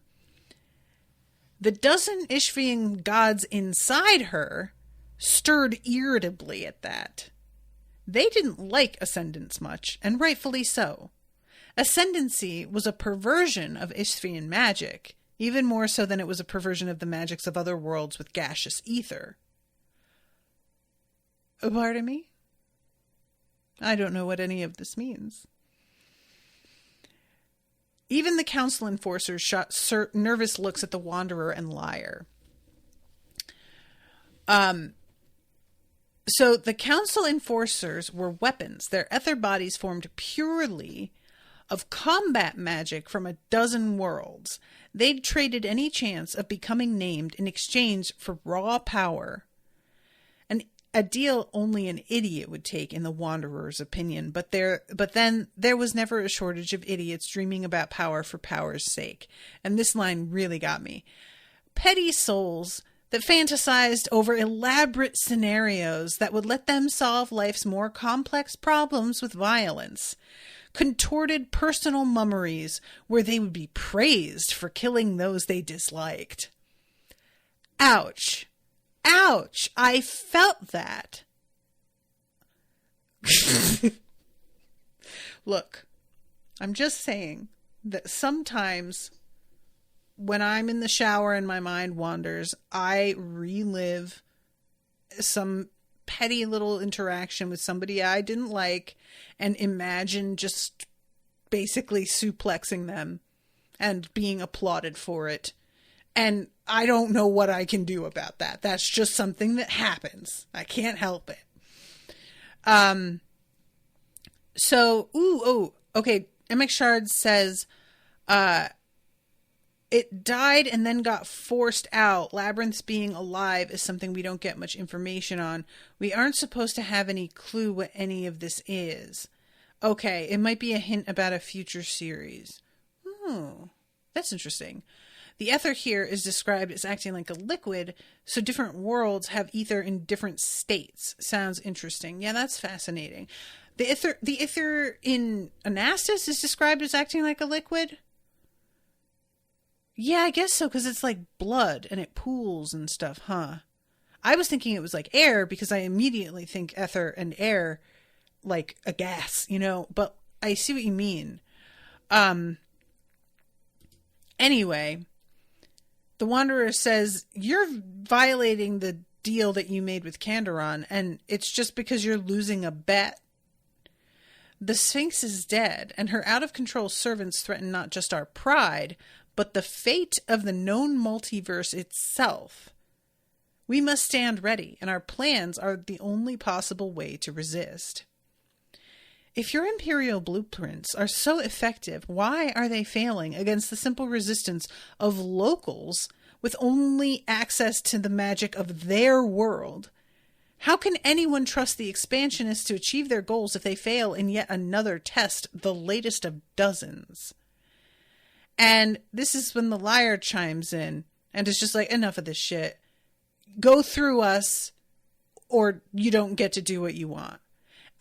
B: The dozen Ishvian gods inside her stirred irritably at that. They didn't like Ascendants much, and rightfully so. Ascendancy was a perversion of Ishvian magic, even more so than it was a perversion of the magics of other worlds with gaseous ether. Pardon me? I don't know what any of this means. Even the council enforcers shot nervous looks at the Wanderer and Liar. So the council enforcers were weapons. Their ether bodies formed purely of combat magic from a dozen worlds. They'd traded any chance of becoming named in exchange for raw power. A deal only an idiot would take, in the Wanderer's opinion, but then there was never a shortage of idiots dreaming about power for power's sake. And this line really got me. Petty souls that fantasized over elaborate scenarios that would let them solve life's more complex problems with violence. Contorted personal mummeries where they would be praised for killing those they disliked. Ouch. Ouch! I felt that. Look, I'm just saying that sometimes when I'm in the shower and my mind wanders, I relive some petty little interaction with somebody I didn't like and imagine just basically suplexing them and being applauded for it. And I don't know what I can do about that. That's just something that happens. I can't help it. Okay. MX Shard says, it died and then got forced out. Labyrinths being alive is something we don't get much information on. We aren't supposed to have any clue what any of this is. Okay. It might be a hint about a future series. Oh, that's interesting. The ether here is described as acting like a liquid, so different worlds have ether in different states. Sounds interesting. Yeah, that's fascinating. The ether in Anastas is described as acting like a liquid? Yeah, I guess so, because it's like blood and it pools and stuff, huh? I was thinking it was like air because I immediately think ether and air like a gas, but I see what you mean. Anyway, the Wanderer says, you're violating the deal that you made with Kandaron, and it's just because you're losing a bet. The Sphinx is dead, and her out-of-control servants threaten not just our pride, but the fate of the known multiverse itself. We must stand ready, and our plans are the only possible way to resist. If your Imperial blueprints are so effective, why are they failing against the simple resistance of locals with only access to the magic of their world? How can anyone trust the expansionists to achieve their goals if they fail in yet another test, the latest of dozens? And this is when the Liar chimes in and is just like, enough of this shit. Go through us or you don't get to do what you want.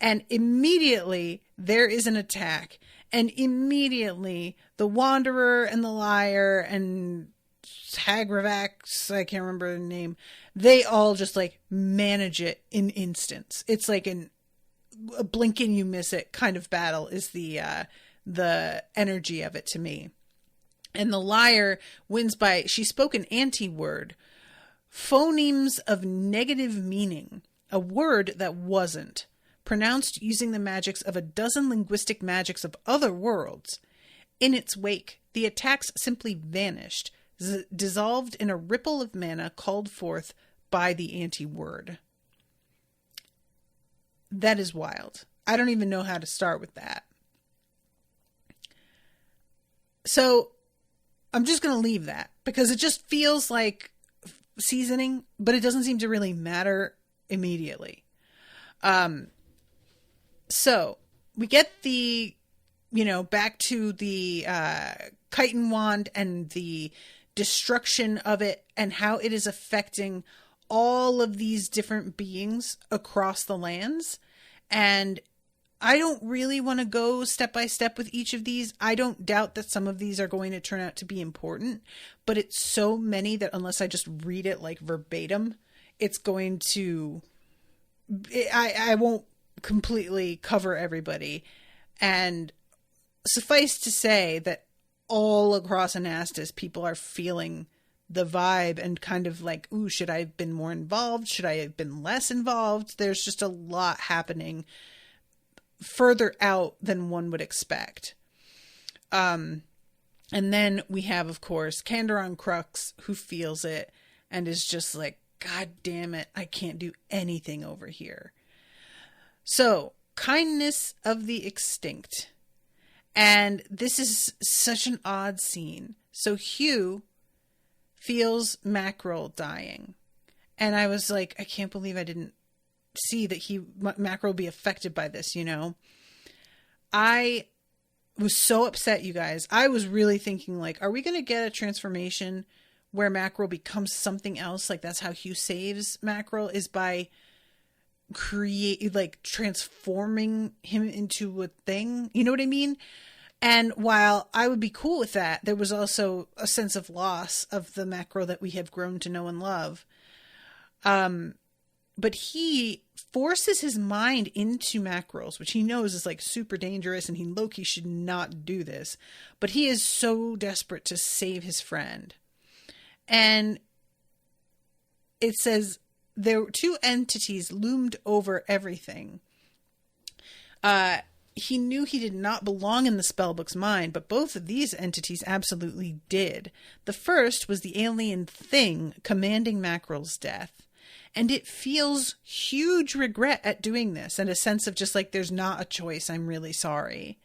B: And immediately there is an attack. And immediately the Wanderer and the Liar and Hagravax, I can't remember the name, they all just like manage it in instants. It's like a blink and you miss it kind of battle is the energy of it to me. And the Liar wins by, she spoke an anti-word, Phonemes of negative meaning, a word that wasn't, pronounced using the magics of a dozen linguistic magics of other worlds. In its wake, the attacks simply vanished, dissolved in a ripple of mana called forth by the anti-word. That is wild. I don't even know how to start with that. So I'm just going to leave that because it just feels like seasoning, but it doesn't seem to really matter immediately. So we get the, back to the Chitin Wand and the destruction of it and how it is affecting all of these different beings across the lands. And I don't really want to go step by step with each of these. I don't doubt that some of these are going to turn out to be important, but it's so many that unless I just read it like verbatim, it's going to, I won't completely cover everybody. And suffice to say that all across Anastas, people are feeling the vibe and kind of like, ooh, should I have been more involved? Should I have been less involved? There's just a lot happening further out than one would expect. And then we have, of course, Kandor on Crux, who feels it and is just like, God damn it, I can't do anything over here. So, kindness of the extinct. And this is such an odd scene. So Hugh feels Mackerel dying. And I was like, I can't believe I didn't see that Mackerel be affected by this, I was so upset, you guys. I was really thinking like, are we going to get a transformation where Mackerel becomes something else? Like that's how Hugh saves Mackerel, is by transforming him into a thing. You know what I mean? And while I would be cool with that, there was also a sense of loss of the Mackerel that we have grown to know and love. But he forces his mind into Mackerel's, which he knows is like super dangerous, and he low-key should not do this. But he is so desperate to save his friend. And it says there were two entities loomed over everything. He knew he did not belong in the spellbook's mind, but both of these entities absolutely did. The first was the alien thing commanding Mackerel's death. And it feels huge regret at doing this, and a sense of just like, there's not a choice. I'm really sorry.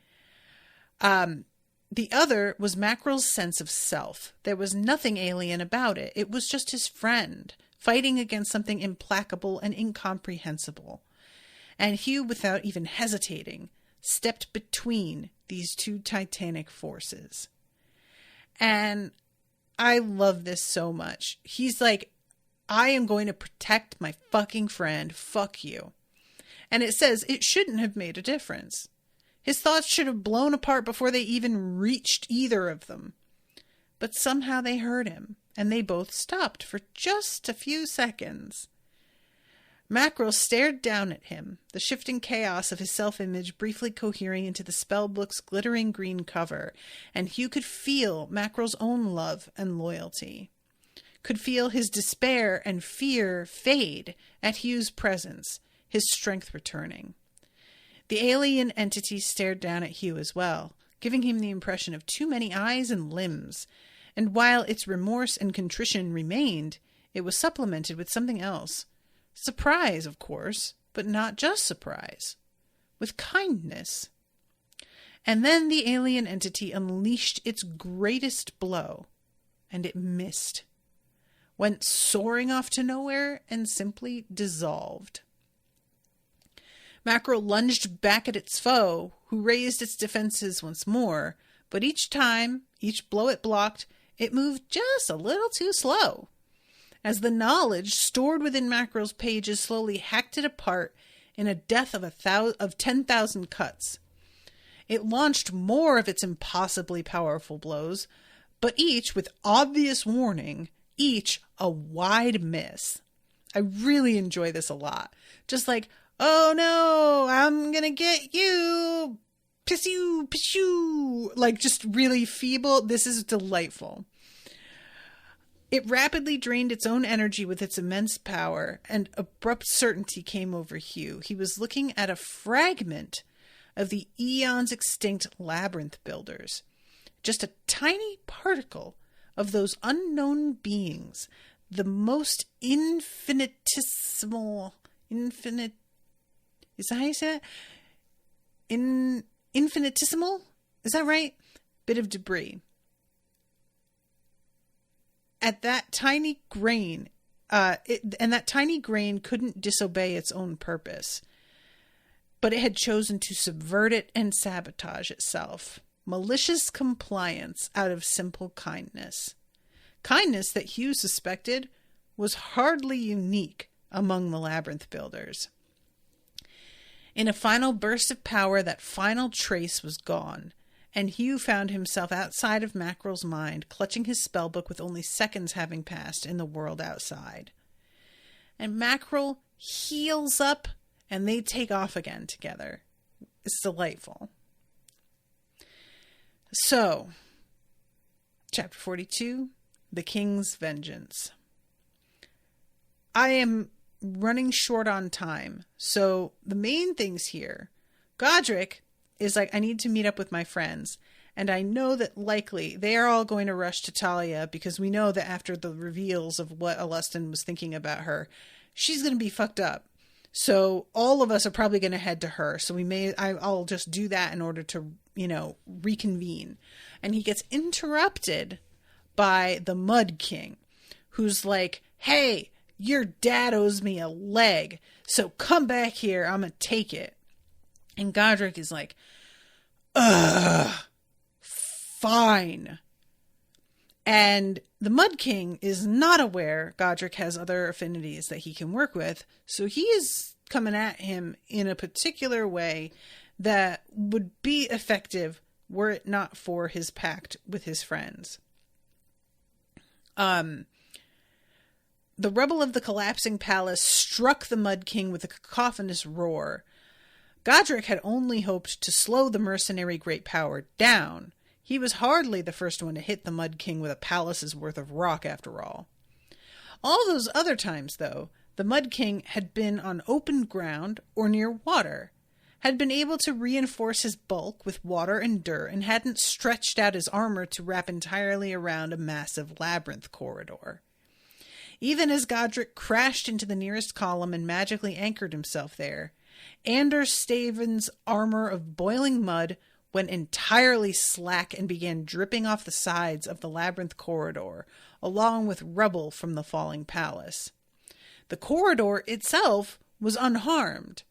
B: The other was Mackerel's sense of self. There was nothing alien about it. It was just his friend, fighting against something implacable and incomprehensible. And Hugh, without even hesitating, stepped between these two titanic forces. And I love this so much. He's like, I am going to protect my fucking friend. Fuck you. And it says it shouldn't have made a difference. His thoughts should have blown apart before they even reached either of them. But somehow they heard him, and they both stopped for just a few seconds. Mackerel stared down at him, the shifting chaos of his self-image briefly cohering into the spellbook's glittering green cover, and Hugh could feel Mackerel's own love and loyalty. Could feel his despair and fear fade at Hugh's presence, his strength returning. The alien entity stared down at Hugh as well, giving him the impression of too many eyes and limbs, and while its remorse and contrition remained, it was supplemented with something else. Surprise, of course, but not just surprise. With kindness. And then the alien entity unleashed its greatest blow, and it missed. Went soaring off to nowhere and simply dissolved. Mackerel lunged back at its foe, who raised its defenses once more, but each time, each blow it blocked, it moved just a little too slow. As the knowledge stored within Mackerel's pages slowly hacked it apart in a death of 10,000 cuts. It launched more of its impossibly powerful blows, but each with obvious warning, each a wide miss. I really enjoy this a lot. Just like, oh no, I'm gonna get you, piss you, like just really feeble. This is delightful. It rapidly drained its own energy with its immense power, and abrupt certainty came over Hugh. He was looking at a fragment of the eons extinct labyrinth builders. Just a tiny particle of those unknown beings, the most infinitesimal... is that how you say that? Infinitesimal? Is that right? Bit of debris. At that tiny grain, that tiny grain couldn't disobey its own purpose, but it had chosen to subvert it and sabotage itself. Malicious compliance out of simple kindness. Kindness that Hugh suspected was hardly unique among the labyrinth builders. In a final burst of power, that final trace was gone, and Hugh found himself outside of Mackerel's mind, clutching his spellbook with only seconds having passed in the world outside. And Mackerel heals up, and they take off again together. It's delightful. So, Chapter 42, The King's Vengeance. I am running short on time, so the main things here. Godric is like, I need to meet up with my friends. And I know that likely they are all going to rush to Talia, because we know that after the reveals of what Alustin was thinking about her, she's going to be fucked up. So all of us are probably going to head to her. So I'll just do that in order to, reconvene. And he gets interrupted by the Mud King, who's like, hey, your dad owes me a leg. So come back here. I'm going to take it. And Godric is like, fine. And the Mud King is not aware Godric has other affinities that he can work with. So he is coming at him in a particular way that would be effective were it not for his pact with his friends. The rubble of the collapsing palace struck the Mud King with a cacophonous roar. Godric had only hoped to slow the mercenary great power down. He was hardly the first one to hit the Mud King with a palace's worth of rock, after all. All those other times, though, the Mud King had been on open ground or near water, had been able to reinforce his bulk with water and dirt, and hadn't stretched out his armor to wrap entirely around a massive labyrinth corridor. Even as Godric crashed into the nearest column and magically anchored himself there, Anders Staven's armor of boiling mud went entirely slack and began dripping off the sides of the labyrinth corridor, along with rubble from the falling palace. The corridor itself was unharmed.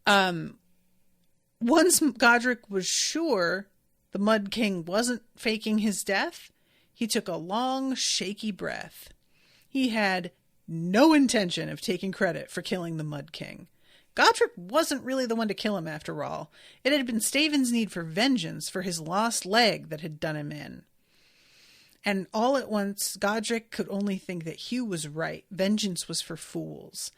B: Once Godric was sure the Mud King wasn't faking his death, he took a long, shaky breath. He had no intention of taking credit for killing the Mud King. Godric wasn't really the one to kill him, after all. It had been Staven's need for vengeance for his lost leg that had done him in. And all at once, Godric could only think that Hugh was right. Vengeance was for fools.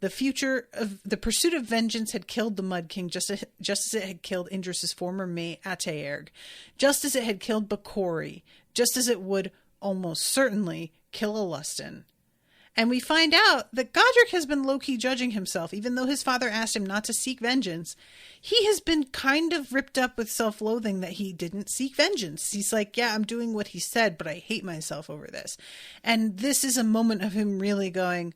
B: The pursuit of vengeance had killed the Mud King just as it had killed Indris's former mate Ataerg, just as it had killed Bakori, just as it would almost certainly kill Alustin. And we find out that Godric has been low-key judging himself, even though his father asked him not to seek vengeance. He has been kind of ripped up with self-loathing that he didn't seek vengeance. He's like, yeah, I'm doing what he said, but I hate myself over this. And this is a moment of him really going,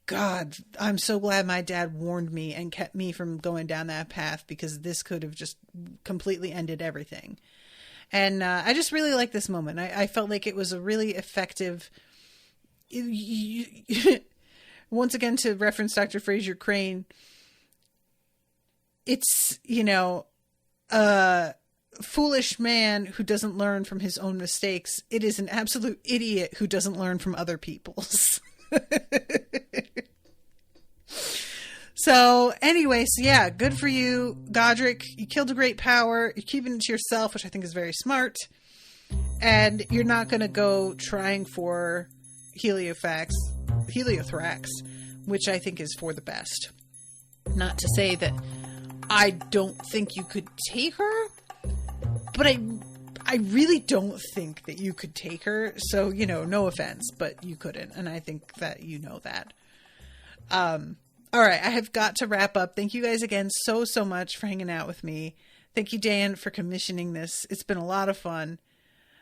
B: God, I'm so glad my dad warned me and kept me from going down that path, because this could have just completely ended everything. And I just really like this moment. I felt like it was a really effective... Once again, to reference Dr. Fraser Crane, it's, a foolish man who doesn't learn from his own mistakes. It is an absolute idiot who doesn't learn from other people's. So anyways, yeah, good for you, Godric. You killed a great power. You're keeping it to yourself, which I think is very smart. And you're not going to go trying for Heliothrax, which I think is for the best. Not to say that I don't think you could take her, but I really don't think that you could take her. So, you know, no offense, but you couldn't. And I think that you know that. All right. I have got to wrap up. Thank you guys again so much for hanging out with me. Thank you, Dan, for commissioning this. It's been a lot of fun.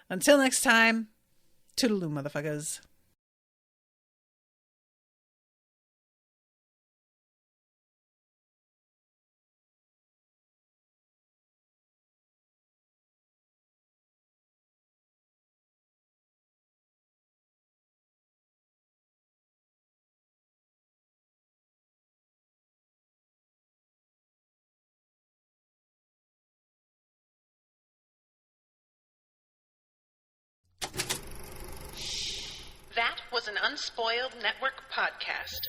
B: Until next time, toodaloo, motherfuckers.
A: That was an Unspoiled Network podcast.